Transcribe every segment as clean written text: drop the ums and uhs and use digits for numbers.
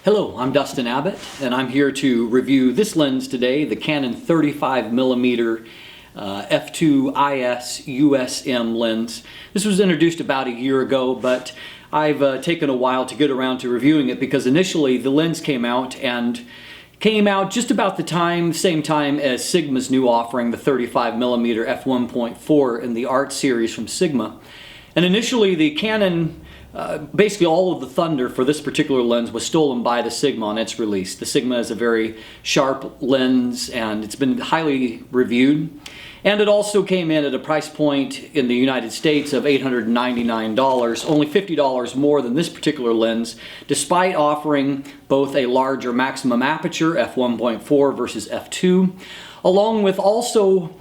Hello, I'm Dustin Abbott, and I'm here to review this lens today, the Canon 35mm f2 IS USM lens. This was introduced about a year ago, but I've taken a while to get around to reviewing it because initially the lens came out just about the same time as Sigma's new offering, the 35mm f1.4 in the Art series from Sigma. And initially the Canon, basically all of the thunder for this particular lens was stolen by the Sigma on its release. The Sigma is a very sharp lens and it's been highly reviewed. And it also came in at a price point in the United States of $899, only $50 more than this particular lens, despite offering both a larger maximum aperture, f1.4 versus f2, along with also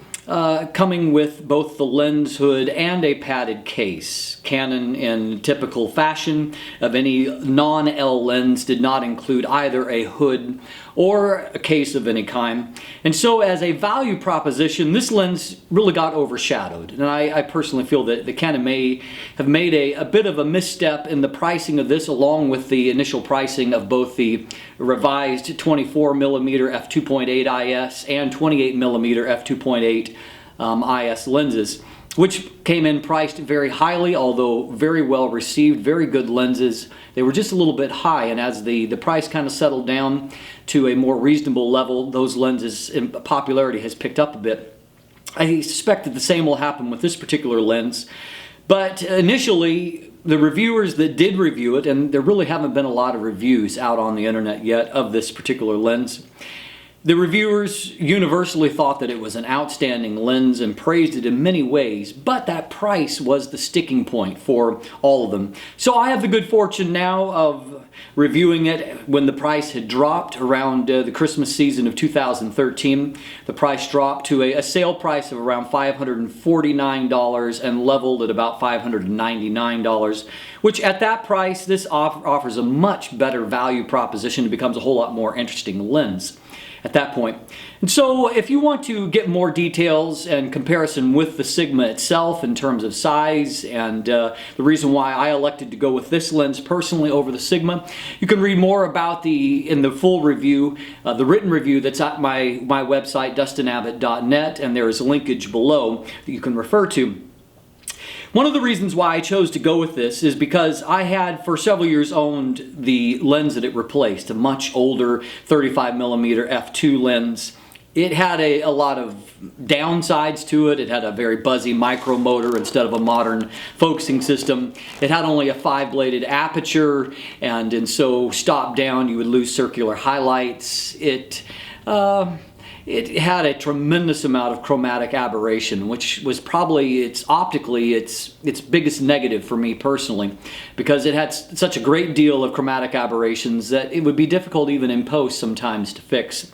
coming with both the lens hood and a padded case. Canon, in typical fashion of any non-L lens, did not include either a hood or a case of any kind. And so as a value proposition, this lens really got overshadowed. And I personally feel that the Canon may have made a bit of a misstep in the pricing of this, along with the initial pricing of both the revised 24mm f2.8 IS and 28mm f2.8 IS lenses, which came in priced very highly, although very well received, very good lenses. They were just a little bit high, and as the price kind of settled down to a more reasonable level, those lenses in popularity has picked up a bit. I suspect that the same will happen with this particular lens, but initially the reviewers that did review it, and there really haven't been a lot of reviews out on the internet yet of this particular lens, the reviewers universally thought that it was an outstanding lens and praised it in many ways, but that price was the sticking point for all of them. So I have the good fortune now of reviewing it when the price had dropped around the Christmas season of 2013. The price dropped to a sale price of around $549 and leveled at about $599, which at that price, this offers a much better value proposition. It becomes a whole lot more interesting lens at that point. And so if you want to get more details and comparison with the Sigma itself in terms of size and the reason why I elected to go with this lens personally over the Sigma, you can read more about in the full review, the written review that's at my website, dustinabbott.net, and there is a linkage below that you can refer to. One of the reasons why I chose to go with this is because I had for several years owned the lens that it replaced, a much older 35mm f2 lens. It had a lot of downsides to it. It had a very buzzy micro motor instead of a modern focusing system. It had only a 5-bladed aperture, and so stop down you would lose circular highlights. It had a tremendous amount of chromatic aberration, which was probably optically its biggest negative for me personally, because it had such a great deal of chromatic aberrations that it would be difficult even in post sometimes to fix.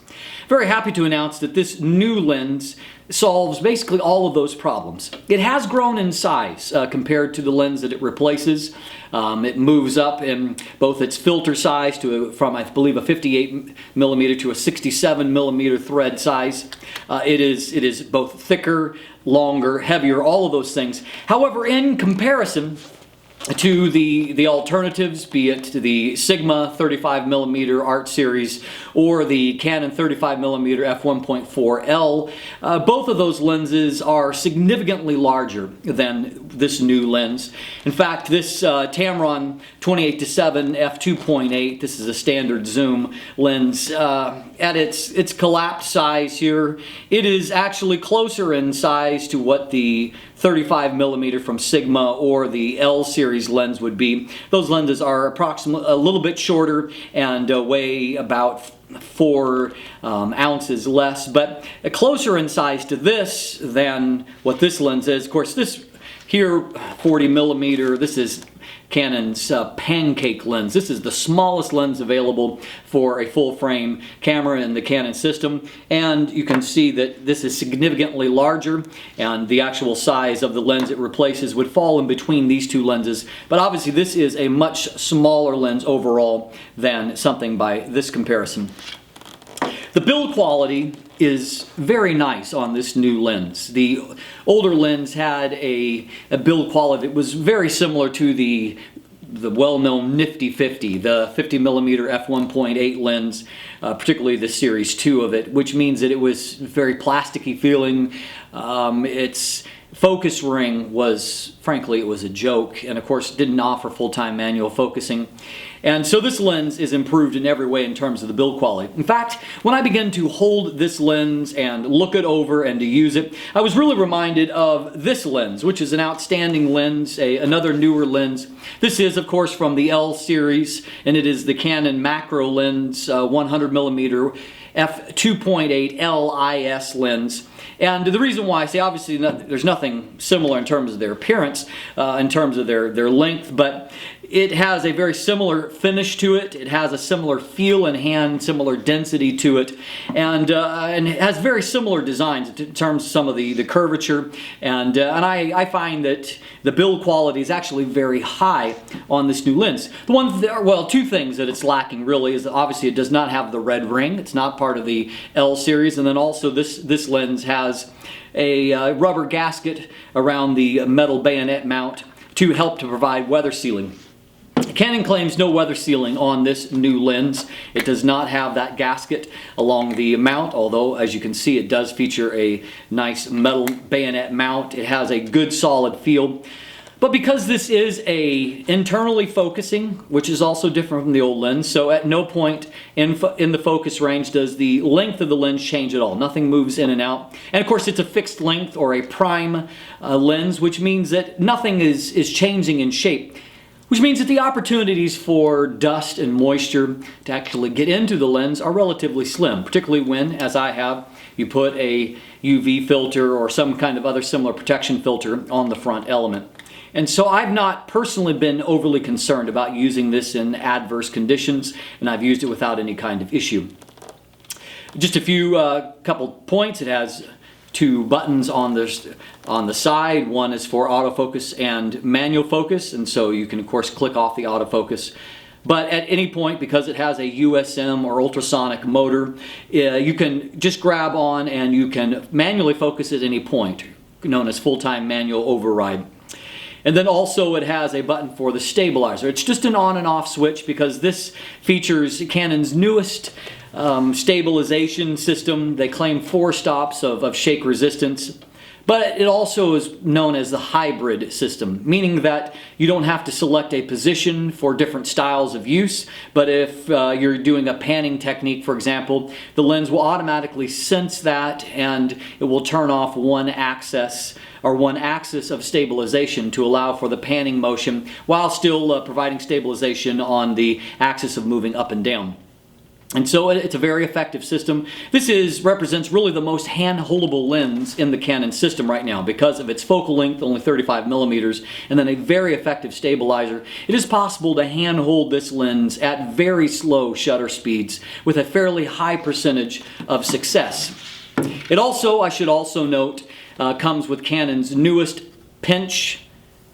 Very happy to announce that this new lens solves basically all of those problems. It has grown in size compared to the lens that it replaces. It moves up in both its filter size from I believe a 58mm to a 67mm thread size. It is both thicker, longer, heavier, all of those things. However, in comparison to the alternatives, be it the Sigma 35mm Art series or the Canon 35mm f1.4L, both of those lenses are significantly larger than this new lens. In fact, this Tamron 28-7 f2.8, this is a standard zoom lens, at its collapsed size here, it is actually closer in size to what the 35mm from Sigma or the L series lens would be. Those lenses are approximately a little bit shorter and weigh about 4 ounces less, but closer in size to this than what this lens is. Of course, this here 40mm, this is Canon's pancake lens. This is the smallest lens available for a full frame camera in the Canon system, and you can see that this is significantly larger, and the actual size of the lens it replaces would fall in between these two lenses, but obviously this is a much smaller lens overall than something by this comparison. The build quality is very nice on this new lens. The older lens had a build quality that was very similar to the the well-known nifty 50, the 50mm f1.8 lens, particularly the series 2 of it, which means that it was very plasticky feeling. Its focus ring was, frankly, it was a joke, and of course didn't offer full-time manual focusing. And so this lens is improved in every way in terms of the build quality. In fact, when I began to hold this lens and look it over and to use it, I was really reminded of this lens, which is an outstanding lens, another newer lens. This is, of course, from the L series, and it is the Canon macro lens, 100mm f2.8 LIS lens. And the reason why I say, obviously, there's nothing similar in terms of their appearance, in terms of their length, but it has a very similar finish to it. It has a similar feel in hand, similar density to it, and it has very similar designs in terms of some of the curvature. And I find that the build quality is actually very high on this new lens. Well, two things that it's lacking really is that obviously it does not have the red ring. It's not part of the L series, and then also this lens has a rubber gasket around the metal bayonet mount to help to provide weather sealing. Canon claims no weather sealing on this new lens. It does not have that gasket along the mount, although as you can see it does feature a nice metal bayonet mount. It has a good solid feel. But because this is internally focusing, which is also different from the old lens, so at no point in the focus range does the length of the lens change at all. Nothing moves in and out. And of course it's a fixed length or a prime lens, which means that nothing is changing in shape. Which means that the opportunities for dust and moisture to actually get into the lens are relatively slim, particularly when, as I have, you put a UV filter or some kind of other similar protection filter on the front element. And so I've not personally been overly concerned about using this in adverse conditions, and I've used it without any kind of issue. Just a few couple points. It has two buttons on the side. One is for autofocus and manual focus, and so you can of course click off the autofocus. But at any point, because it has a USM or ultrasonic motor, you can just grab on and you can manually focus at any point, known as full-time manual override. And then also it has a button for the stabilizer. It's just an on and off switch because this features Canon's newest stabilization system. They claim 4 stops of shake resistance, but it also is known as the hybrid system, meaning that you don't have to select a position for different styles of use, but if you're doing a panning technique, for example, the lens will automatically sense that and it will turn off one axis of stabilization to allow for the panning motion while still providing stabilization on the axis of moving up and down. And so it's a very effective system. This represents really the most hand-holdable lens in the Canon system right now because of its focal length, only 35mm, and then a very effective stabilizer. It is possible to hand-hold this lens at very slow shutter speeds with a fairly high percentage of success. It also, I should also note, comes with Canon's newest pinch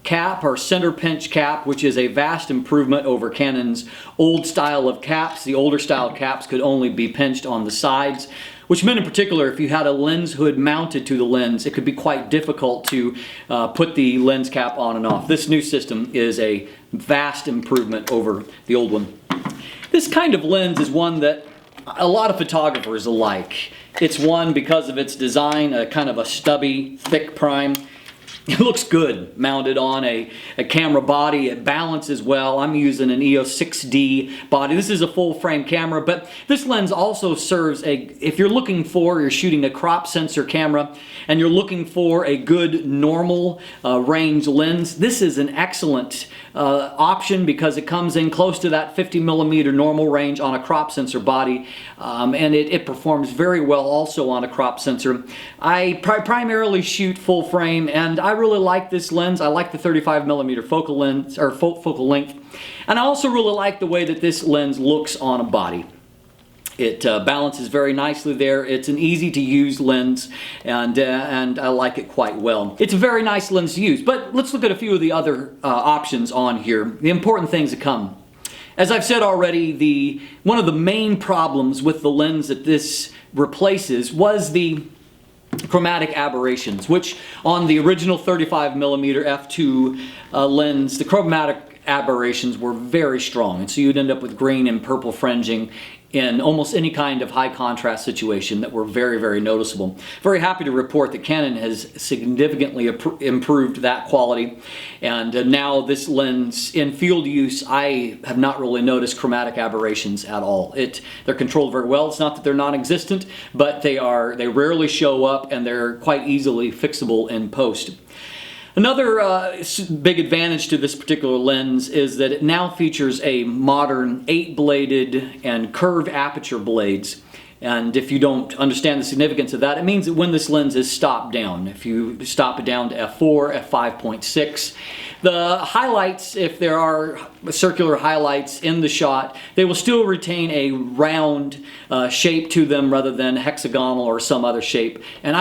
cap or center pinch cap, which is a vast improvement over Canon's old style of caps. The older style caps could only be pinched on the sides, which meant in particular if you had a lens hood mounted to the lens, it could be quite difficult to put the lens cap on and off. This new system is a vast improvement over the old one. This kind of lens is one that a lot of photographers like. It's one because of its design, a kind of a stubby, thick prime. It looks good mounted on a camera body. It balances well. I'm using an EOS 6D body. This is a full frame camera, but this lens also serves if you're shooting a crop sensor camera and you're looking for a good normal range lens, this is an excellent option because it comes in close to that 50mm normal range on a crop sensor body, and it performs very well also on a crop sensor. I primarily shoot full frame, and I really like this lens. I like the 35mm focal length, and I also really like the way that this lens looks on a body. It balances very nicely there. It's an easy to use lens, and I like it quite well. It's a very nice lens to use, but let's look at a few of the other options on here. The important things that come. As I've said already, one of the main problems with the lens that this replaces was the Chromatic Aberrations, which on the original 35mm f2 lens, the Chromatic aberrations were very strong, and so you'd end up with green and purple fringing in almost any kind of high contrast situation that were very, very noticeable. Very happy to report that Canon has significantly improved that quality, and now this lens in field use, I have not really noticed chromatic aberrations at all. They're controlled very well. It's not that they're non-existent, but they rarely show up, and they're quite easily fixable in post. Another big advantage to this particular lens is that it now features a modern 8-bladed and curved aperture blades. And if you don't understand the significance of that, it means that when this lens is stopped down, if you stop it down to f4, f5.6, the highlights, if there are circular highlights in the shot, they will still retain a round shape to them rather than hexagonal or some other shape. And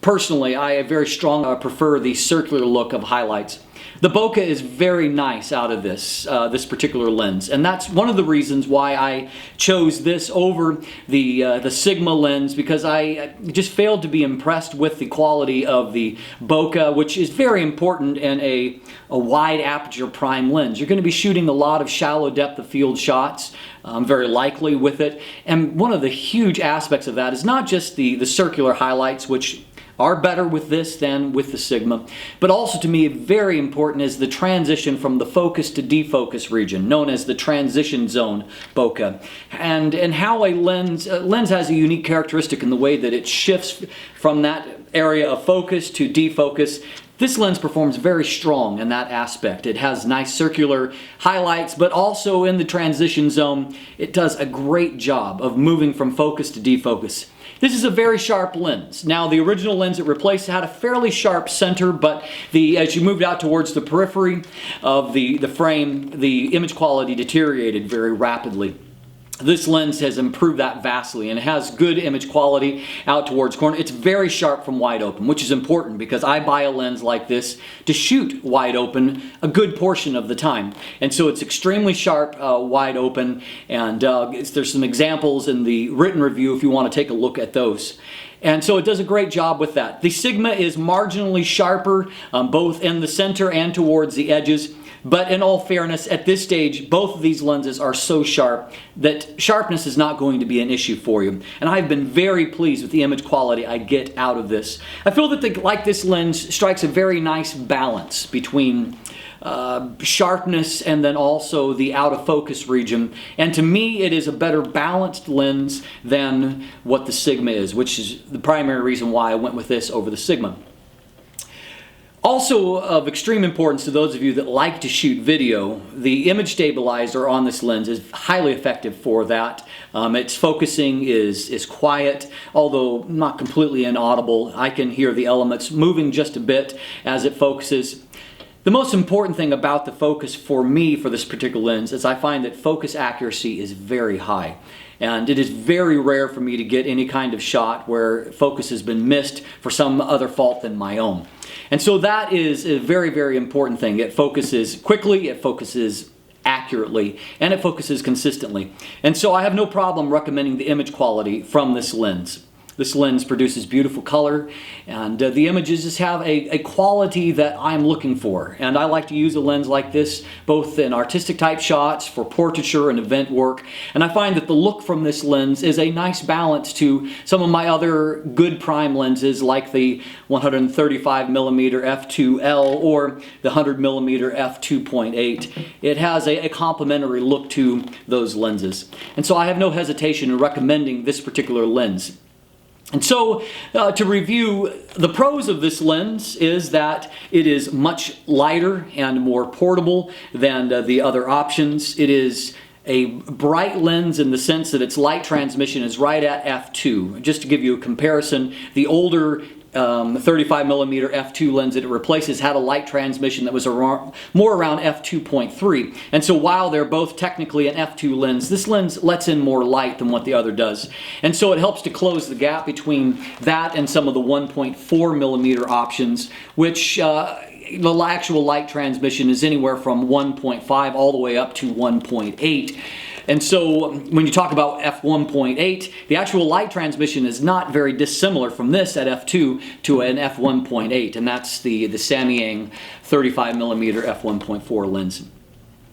personally, I very strongly prefer the circular look of highlights. The bokeh is very nice out of this particular lens, and that's one of the reasons why I chose this over the Sigma lens, because I just failed to be impressed with the quality of the bokeh, which is very important in a wide aperture prime lens. You're going to be shooting a lot of shallow depth of field shots, very likely with it, and one of the huge aspects of that is not just the circular highlights, which are better with this than with the Sigma, but also to me very important is the transition from the focus to defocus region, known as the transition zone bokeh, and how a lens has a unique characteristic in the way that it shifts from that area of focus to defocus. This lens performs very strong in that aspect. It has nice circular highlights, but also in the transition zone, it does a great job of moving from focus to defocus. This is a very sharp lens. Now, the original lens it replaced had a fairly sharp center, but as you moved out towards the periphery of the frame, the image quality deteriorated very rapidly. This lens has improved that vastly, and it has good image quality out towards corner. It's very sharp from wide open, which is important because I buy a lens like this to shoot wide open a good portion of the time. And so it's extremely sharp wide open, and there's some examples in the written review if you want to take a look at those. And so it does a great job with that. The Sigma is marginally sharper, both in the center and towards the edges. But in all fairness, at this stage, both of these lenses are so sharp that sharpness is not going to be an issue for you. And I've been very pleased with the image quality I get out of this. I feel that like this lens strikes a very nice balance between sharpness and then also the out of focus region. And to me, it is a better balanced lens than what the Sigma is, which is the primary reason why I went with this over the Sigma. Also of extreme importance to those of you that like to shoot video, the image stabilizer on this lens is highly effective for that. Its focusing is quiet, although not completely inaudible. I can hear the elements moving just a bit as it focuses. The most important thing about the focus for me for this particular lens is I find that focus accuracy is very high. And it is very rare for me to get any kind of shot where focus has been missed for some other fault than my own. And so that is a very, very important thing. It focuses quickly, it focuses accurately, and it focuses consistently. And so I have no problem recommending the image quality from this lens. This lens produces beautiful color, and the images just have a quality that I'm looking for. And I like to use a lens like this both in artistic type shots, for portraiture and event work. And I find that the look from this lens is a nice balance to some of my other good prime lenses like the 135mm f2L or the 100mm f2.8. It has a complementary look to those lenses. And so I have no hesitation in recommending this particular lens. And so, to review, the pros of this lens is that it is much lighter and more portable than the other options. It is a bright lens in the sense that its light transmission is right at f2. Just to give you a comparison, the older 35mm f2 lens that it replaces had a light transmission that was more around f2.3. And so while they're both technically an f2 lens, this lens lets in more light than what the other does. And so it helps to close the gap between that and some of the 1.4mm options, which the actual light transmission is anywhere from 1.5 all the way up to 1.8. And so when you talk about f1.8, the actual light transmission is not very dissimilar from this at f2 to an f1.8, and that's the Samyang 35mm f1.4 lens.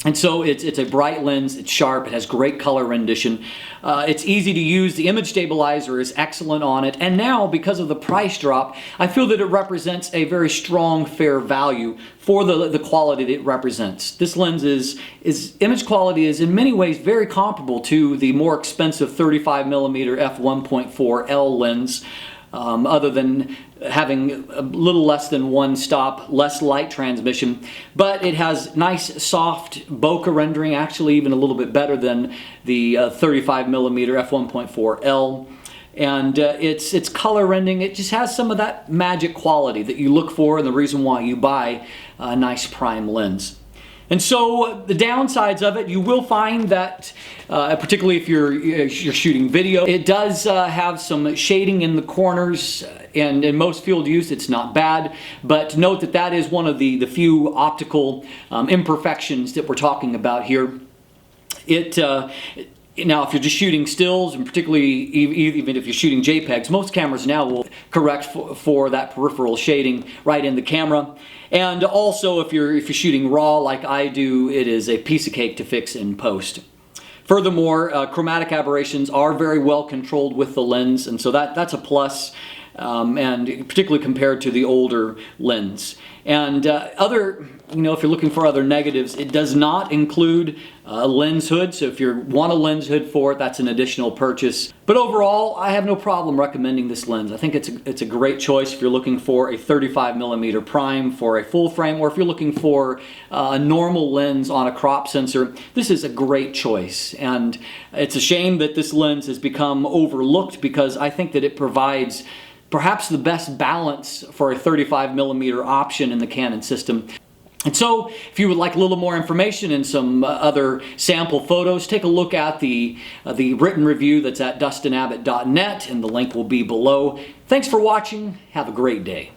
And so it's a bright lens, it's sharp, it has great color rendition. It's easy to use, the image stabilizer is excellent on it, and now because of the price drop, I feel that it represents a very strong, fair value for the quality that it represents. This lens image quality is in many ways very comparable to the more expensive 35mm f1.4L lens. Other than having a little less than one stop, less light transmission, but it has nice soft bokeh rendering, actually even a little bit better than the 35mm f1.4L. And its color rendering, it just has some of that magic quality that you look for and the reason why you buy a nice prime lens. And so the downsides of it, you will find that, particularly if you're shooting video, it does have some shading in the corners, and in most field use it's not bad, but note that that is one of the few optical imperfections that we're talking about here. Now, if you're just shooting stills, and particularly even if you're shooting JPEGs, most cameras now will correct for that peripheral shading right in the camera. And also, if you're shooting RAW like I do, it is a piece of cake to fix in post. Furthermore, chromatic aberrations are very well controlled with the lens, and so that's a plus, and particularly compared to the older lens. And if you're looking for other negatives, it does not include a lens hood, so if you want a lens hood for it, that's an additional purchase. But overall, I have no problem recommending this lens. I think it's a great choice if you're looking for a 35mm prime for a full frame, or if you're looking for a normal lens on a crop sensor. This is a great choice, and it's a shame that this lens has become overlooked, because I think that it provides perhaps the best balance for a 35mm option in the Canon system. And so, if you would like a little more information and some other sample photos, take a look at the written review that's at dustinabbott.net, and the link will be below. Thanks for watching. Have a great day.